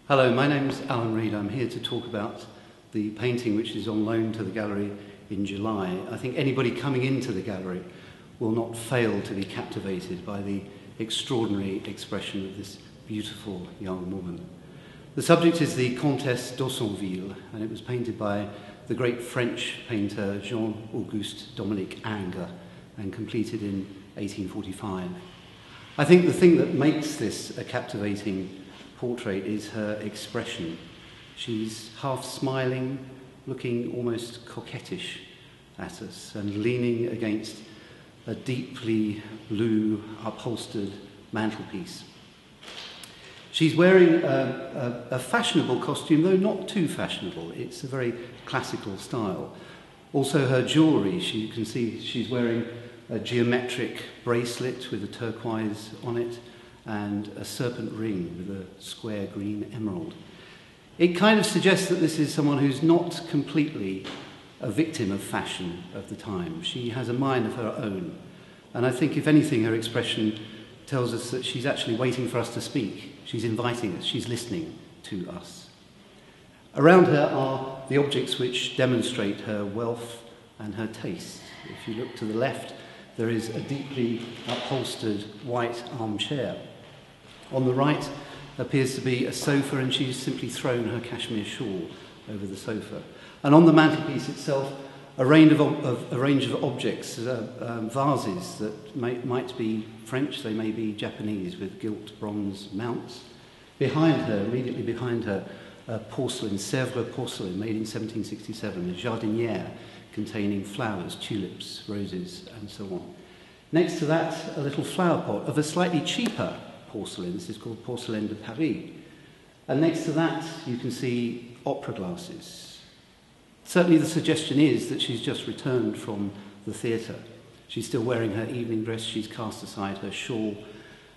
Hello, my name's Alan Reid. I'm here to talk about the painting which is on loan to the gallery in July. I think anybody coming into the gallery will not fail to be captivated by the extraordinary expression of this beautiful young woman. The subject is the Comtesse d'Aussonville, and it was painted by the great French painter Jean-Auguste Dominique Ingres and completed in 1845. I think the thing that makes this a captivating portrait is her expression. She's half smiling, looking almost coquettish at us and leaning against a deeply blue upholstered mantelpiece. She's wearing a fashionable costume, though not too fashionable. It's a very classical style. Also her jewellery, you can see she's wearing a geometric bracelet with a turquoise on it and a serpent ring with a square green emerald. It kind of suggests that this is someone who's not completely a victim of fashion of the time. She has a mind of her own. And I think, if anything, her expression tells us that she's actually waiting for us to speak. She's inviting us. She's listening to us. Around her are the objects which demonstrate her wealth and her taste. If you look to the left, there is a deeply upholstered white armchair. On the right appears to be a sofa, and she's simply thrown her cashmere shawl over the sofa. And on the mantelpiece itself, a range of objects, vases that might be French, they may be Japanese, with gilt bronze mounts. Behind her, immediately behind her, porcelain, Sèvres porcelain, made in 1767, a jardinière containing flowers, tulips, roses, and so on. Next to that, a little flower pot of a slightly cheaper porcelain. This is called Porcelaine de Paris. And next to that, you can see opera glasses. Certainly the suggestion is that she's just returned from the theatre. She's still wearing her evening dress. She's cast aside her shawl.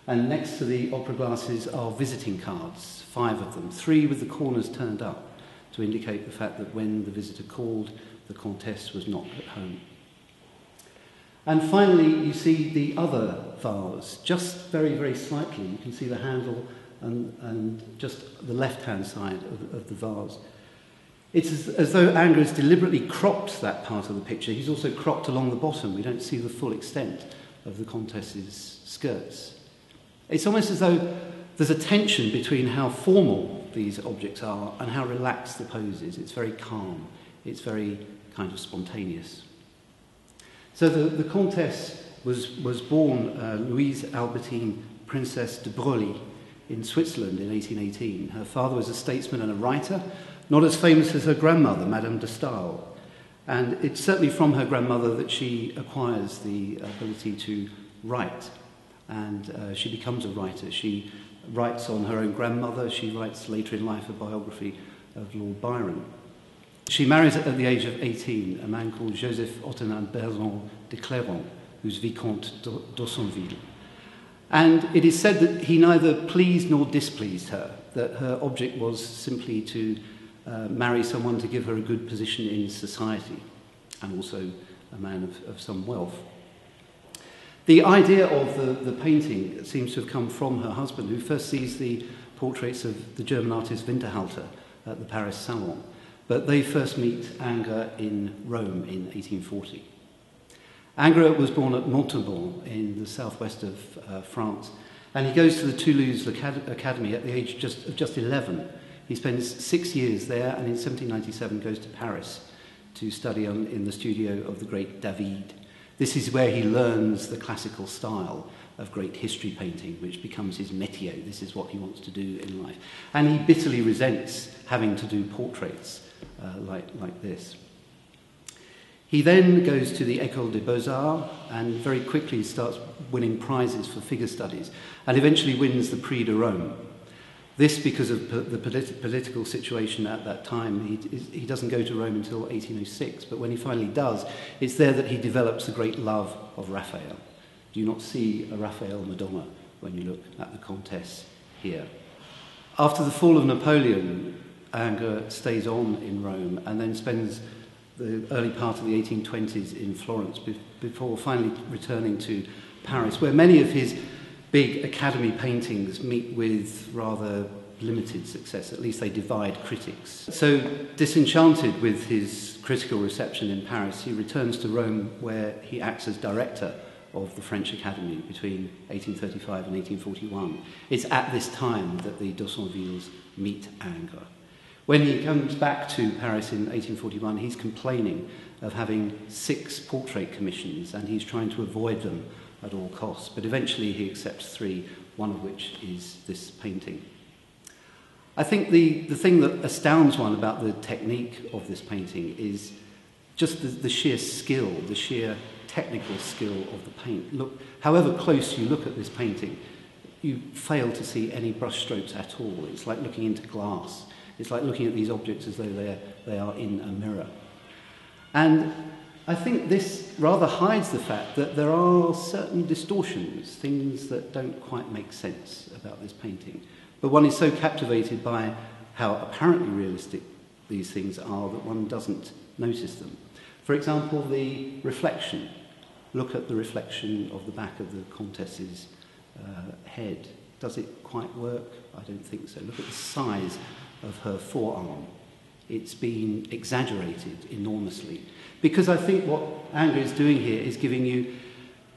And next to the opera glasses are visiting cards, 5 of them, 3 with the corners turned up to indicate the fact that when the visitor called, the Comtesse was not at home. And finally, you see the other vase, just very, very slightly. You can see the handle and just the left-hand side of the vase. It's as though Ingres deliberately cropped that part of the picture. He's also cropped along the bottom. We don't see the full extent of the Comtesse's skirts. It's almost as though there's a tension between how formal these objects are and how relaxed the pose is. It's very calm. It's very kind of spontaneous. So the Comtesse was born Louise Albertine Princess de Broglie in Switzerland in 1818. Her father was a statesman and a writer, not as famous as her grandmother, Madame de Staël. And it's certainly from her grandmother that she acquires the ability to write. And she becomes a writer. She writes on her own grandmother. She writes later in life a biography of Lord Byron. She marries at the age of 18 a man called Joseph Ottonin Berzon de Clairon, who's Vicomte d'Aussonville. And it is said that he neither pleased nor displeased her, that her object was simply to marry someone to give her a good position in society, and also a man of some wealth. The idea of the painting seems to have come from her husband, who first sees the portraits of the German artist Winterhalter at the Paris Salon. But they first meet Ingres in Rome in 1840. Ingres was born at Montauban in the southwest of France, and he goes to the Toulouse Academy at the age of just 11. He spends 6 years there, and in 1797 goes to Paris to study in the studio of the great David. This is where he learns the classical style of great history painting, which becomes his métier. This is what he wants to do in life. And he bitterly resents having to do portraits like this. He then goes to the École des Beaux-Arts and very quickly starts winning prizes for figure studies and eventually wins the Prix de Rome. This because of the political situation at that time. He doesn't go to Rome until 1806, but when he finally does, it's there that he develops a great love of Raphael. Do you not see a Raphael Madonna when you look at the Comtesse here? After the fall of Napoleon, Ingres stays on in Rome and then spends the early part of the 1820s in Florence before finally returning to Paris, where many of his big Academy paintings meet with rather limited success. At least they divide critics. So, disenchanted with his critical reception in Paris, he returns to Rome, where he acts as director of the French Academy between 1835 and 1841. It's at this time that the D'Haussonvilles meet Ingres. When he comes back to Paris in 1841, he's complaining of having 6 portrait commissions, and he's trying to avoid them at all costs. But eventually he accepts 3, one of which is this painting. I think the thing that astounds one about the technique of this painting is just the sheer skill, the sheer technical skill of the paint. Look, however close you look at this painting, you fail to see any brushstrokes at all. It's like looking into glass. It's like looking at these objects as though they are in a mirror. And I think this rather hides the fact that there are certain distortions, things that don't quite make sense about this painting. But one is so captivated by how apparently realistic these things are that one doesn't notice them. For example, the reflection. Look at the reflection of the back of the Comtesse's head. Does it quite work? I don't think so. Look at the size of her forearm. It's been exaggerated enormously. Because I think what Ingres is doing here is giving you...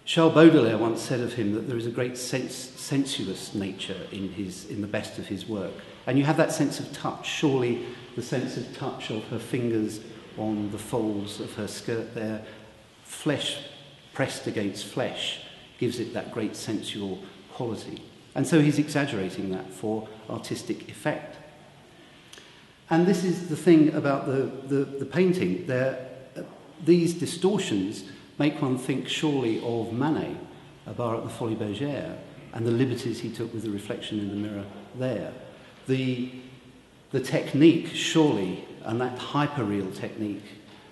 Charles Baudelaire once said of him that there is a great sensuous nature in the best of his work. And you have that sense of touch. Surely the sense of touch of her fingers on the folds of her skirt there, flesh pressed against flesh, gives it that great sensual quality. And so he's exaggerating that for artistic effect. And this is the thing about the painting. These distortions make one think surely of Manet, a bar at the Folies Bergère, and the liberties he took with the reflection in the mirror there. The technique, surely, and that hyperreal technique,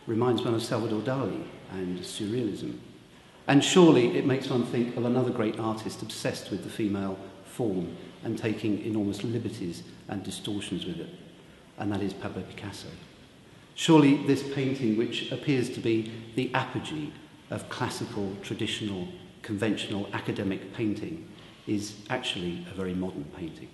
reminds one of Salvador Dali and surrealism. And surely it makes one think of another great artist obsessed with the female form and taking enormous liberties and distortions with it, and that is Pablo Picasso. Surely this painting, which appears to be the apogee of classical, traditional, conventional, academic painting, is actually a very modern painting.